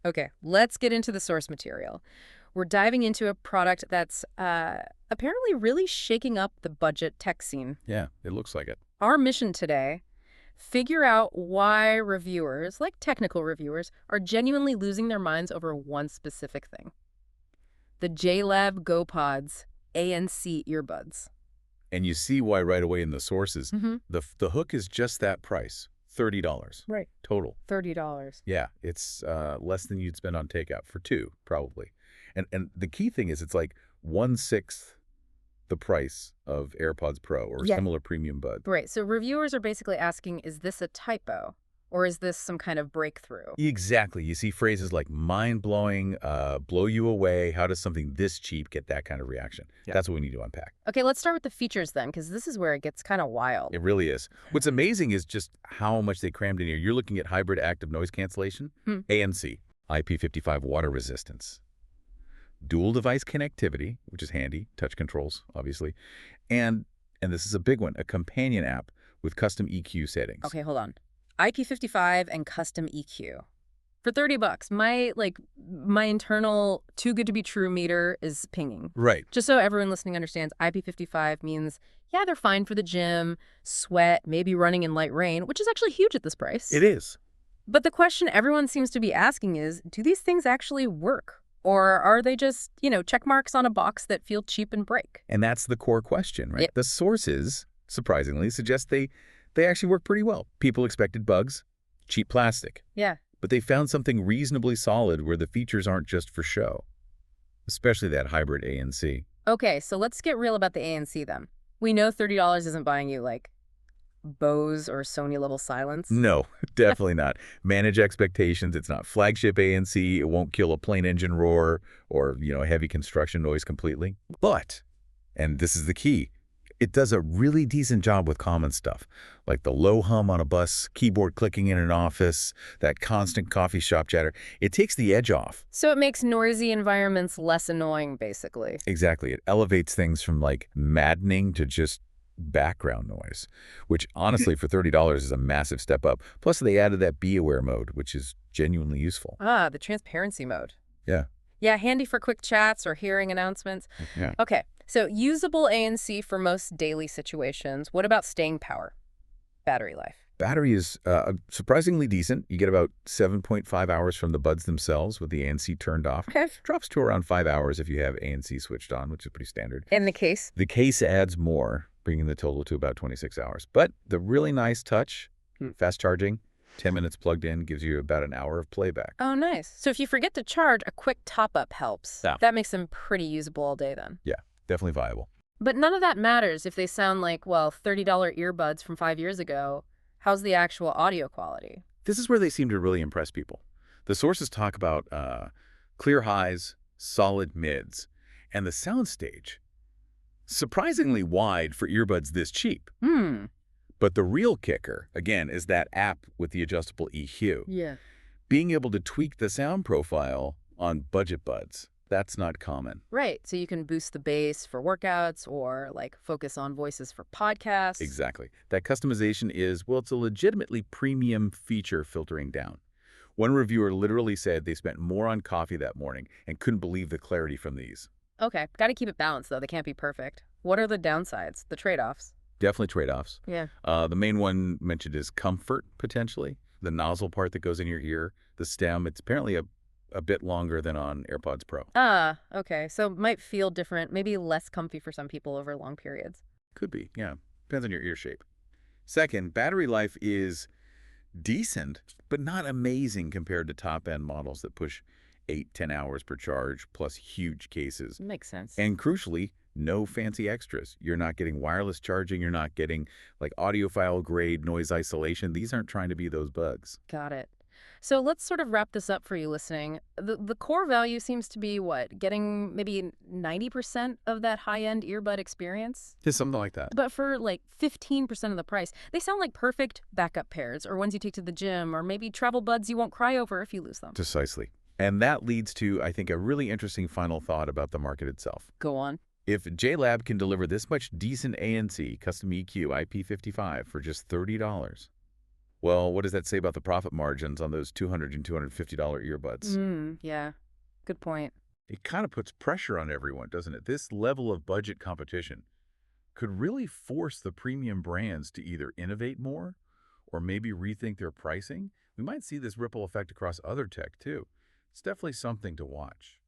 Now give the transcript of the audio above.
Okay, let's get into the source material. We're diving into a product that's apparently really shaking up the budget tech scene. Yeah, it looks like it. Our mission today, figure out why reviewers, like technical reviewers, are genuinely losing their minds over one specific thing. The JLab Go Pods ANC earbuds. And you see why right away in the sources. Mm-hmm. The hook is just that price, $30 Right. total. $30. Yeah, it's less than you'd spend on takeout for two, probably. And the key thing is it's like 1/6 the price of AirPods Pro or Yeah. similar premium buds. Right, so reviewers are basically asking, is this a typo? Or is this some kind of breakthrough? Exactly. You see phrases like mind-blowing, blow you away. How does something this cheap get that kind of reaction? Yeah. That's what we need to unpack. Okay, let's start with the features then, because this is where it gets kind of wild. It really is. What's amazing is just how much they crammed in here. You're looking at hybrid active noise cancellation, ANC, IP55 water resistance, dual device connectivity, which is handy, touch controls, obviously, and this is a big one, a companion app with custom EQ settings. Okay, hold on. IP55 and custom EQ. For $30, my internal too good to be true meter is pinging. Right. Just so everyone listening understands, IP55 means, yeah, they're fine for the gym, sweat, maybe running in light rain, which is actually huge at this price. It is. But the question everyone seems to be asking is, do these things actually work? Or are they just, check marks on a box that feel cheap and break? And that's the core question, right? Yep. The sources, surprisingly, suggest they actually work pretty well. People expected bugs, cheap plastic. Yeah. But they found something reasonably solid where the features aren't just for show, especially that hybrid ANC. Okay, so let's get real about the ANC then. We know $30 isn't buying you, Bose or Sony level silence. No, definitely not. Manage expectations. It's not flagship ANC. It won't kill a plane engine roar or, heavy construction noise completely. But, and this is the key, it does a really decent job with common stuff, like the low hum on a bus, keyboard clicking in an office, that constant coffee shop chatter. It takes the edge off. So it makes noisy environments less annoying, basically. Exactly. It elevates things from maddening to just background noise, which honestly for $30 is a massive step up. Plus they added that Be Aware mode, which is genuinely useful. Ah, the transparency mode. Yeah. Yeah, handy for quick chats or hearing announcements. Yeah. Okay, so usable ANC for most daily situations. What about staying power? Battery life. Battery is surprisingly decent. You get about 7.5 hours from the buds themselves with the ANC turned off. Okay. Drops to around 5 hours if you have ANC switched on, which is pretty standard. In the case? The case adds more, bringing the total to about 26 hours. But the really nice touch, fast charging, 10 minutes plugged in, gives you about an hour of playback. Oh, nice. So if you forget to charge, a quick top-up helps. Yeah. That makes them pretty usable all day then. Yeah, definitely viable. But none of that matters if they sound like, $30 earbuds from 5 years ago. How's the actual audio quality? This is where they seem to really impress people. The sources talk about clear highs, solid mids, and the soundstage, surprisingly wide for earbuds this cheap. But the real kicker, again, is that app with the adjustable EQ. Yeah. Being able to tweak the sound profile on budget buds, that's not common. Right, so you can boost the bass for workouts or focus on voices for podcasts. Exactly. That customization is, it's a legitimately premium feature filtering down. One reviewer literally said they spent more on coffee that morning and couldn't believe the clarity from these. Okay, got to keep it balanced though. They can't be perfect. What are the downsides, the trade-offs? Definitely trade-offs. Yeah. The main one mentioned is comfort, potentially. The nozzle part that goes in your ear, the stem, it's apparently a bit longer than on AirPods Pro. Ah, okay. So it might feel different, maybe less comfy for some people over long periods. Could be, yeah. Depends on your ear shape. Second, battery life is decent, but not amazing compared to top-end models that push 8-10 hours per charge, plus huge cases. Makes sense. And crucially, no fancy extras. You're not getting wireless charging. You're not getting audiophile grade noise isolation. These aren't trying to be those bugs. Got it. So let's sort of wrap this up for you listening. The core value seems to be what? Getting maybe 90% of that high-end earbud experience? Just something like that. But for 15% of the price, they sound like perfect backup pairs or ones you take to the gym or maybe travel buds you won't cry over if you lose them. Precisely. And that leads to, I think, a really interesting final thought about the market itself. Go on. If JLab can deliver this much decent ANC, custom EQ, IP55 for just $30, Well, what does that say about the profit margins on those $200 and $250 earbuds? Yeah, good point. It kind of puts pressure on everyone, doesn't it? This level of budget competition could really force the premium brands to either innovate more or maybe rethink their pricing. We might see this ripple effect across other tech, too. It's definitely something to watch.